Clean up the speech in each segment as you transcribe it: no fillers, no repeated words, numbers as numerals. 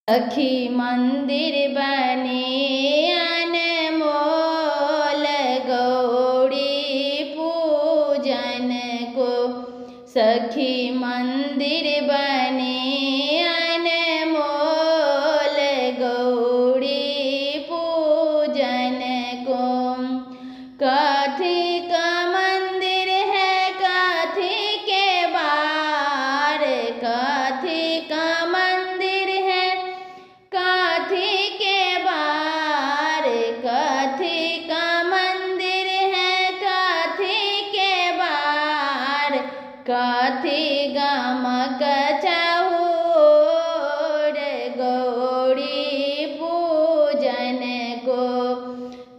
सखी मंदिर बने अनमोल गौरी पूजन को। सखी मंदिर बने अनमोल गौरी पूजन को। कथी का मंदिर है कथी के बार, कथी का मंदिर है कथी के बार, कथी का मंदिर है कथी के बार। कथी गमक चहुर गौरी पूजन को।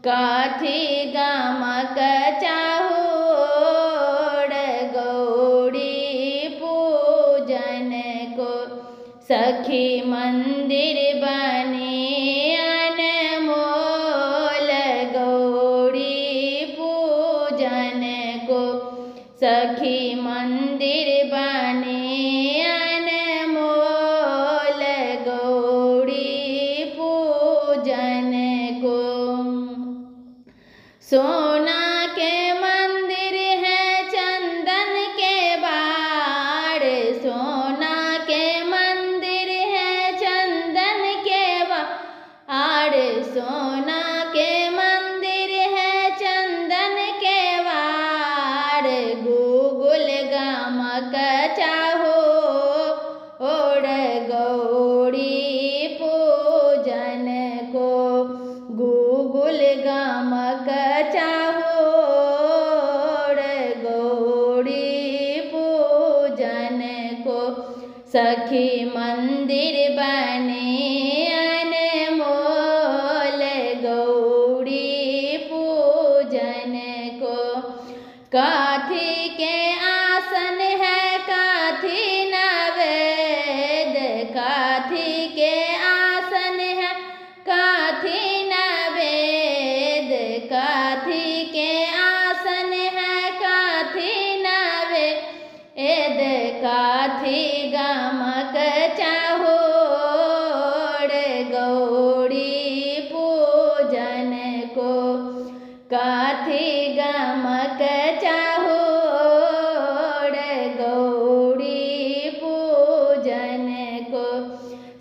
कथी गमक चहुर गौरी पूजन को। सखी मंदिर बने अनमोल गौरी पूजन को। सखी मंदिर बने अनमोल गौरी पूजन को। सोना के मंदिर है चंदन के बाड़, सोना के मंदिर है चंदन के बाड़। सोना के मंदिर है चंदन के बाड़। गूगल गमक चहुर गौरी पूजन को। गूगल गमक चहुर गौरी पूजन को। सखी मंदिर बने अनमोल गौरी पूजन को। कथी के आसन है कथी नवेद, कथी के आसन है कथी नवेद। कथी के आसन है कथी नवेद। कथी गमक चहुर गौरी पूजन को। कथी गमक चहुर गौरी पूजन को।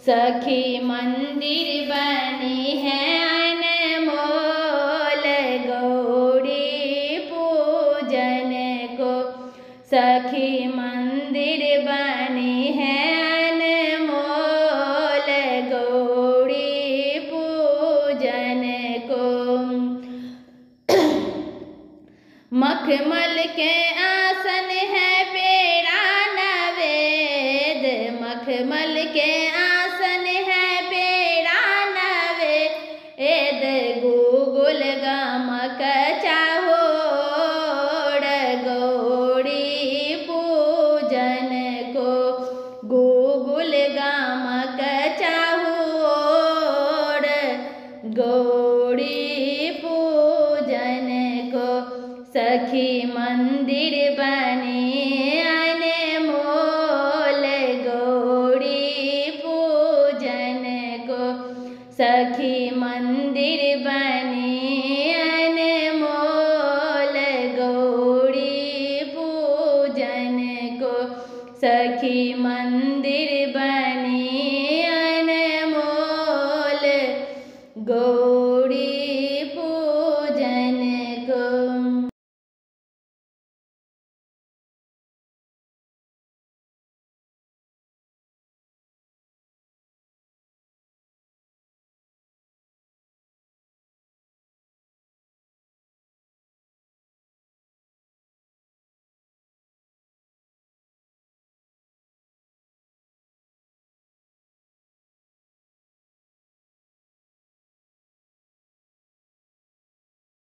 सखी मंदिर बनी है अनमोल गौरी पूजन को। सखी मंदिर बनी है अनमोल गौरी पूजन को। मखमल के आसन है पेड़ा नवेद, मखमल के आसन है पेड़ा नवेद। गूगल गमक चहुर गौरी पूजन को। गूगल गमक चहुर गौरी पूजन को। सखी मंदिर बने अनमोल गौरी पूजन को। सखी मंदिर बने